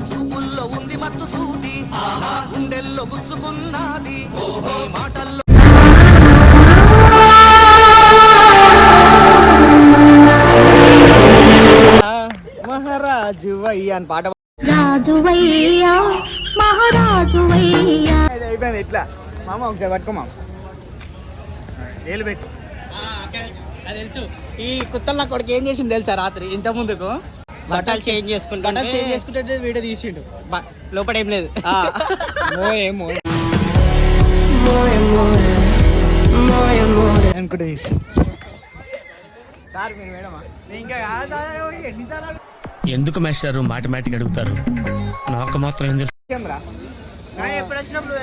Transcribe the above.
చూపుల్లో ఉంది మత్తు సూది, గుండెల్లో గుచ్చుకున్నది మాటల్లో. మహారాజు వయ్యా అని పాట రాజువయ్యా మహారాజువయ్యా. అయిపోయింది. ఇట్లా మామ ఒకసారి పట్టుకో మామ, ఏలు పెట్టు. అది తెలుసు. ఈ కుత్తలు నా కొడుకు ఏం చేసిండు తెలుసా? రాత్రి ఇంత ముందుకు బట్టలు చేంజ్ చేసుకుంటే వీడియో తీసిండు. లోపల ఏం లేదు. అనుకుంటే తీసి సార్ మీరు మేడమా ఇంకా ఎన్నిసార్లు ఎందుకు మాస్టారు మాటమాటిక్ అడుగుతారు? నాకు మాత్రం ఏం తెలుసు. ఎప్పుడు వచ్చినప్పుడు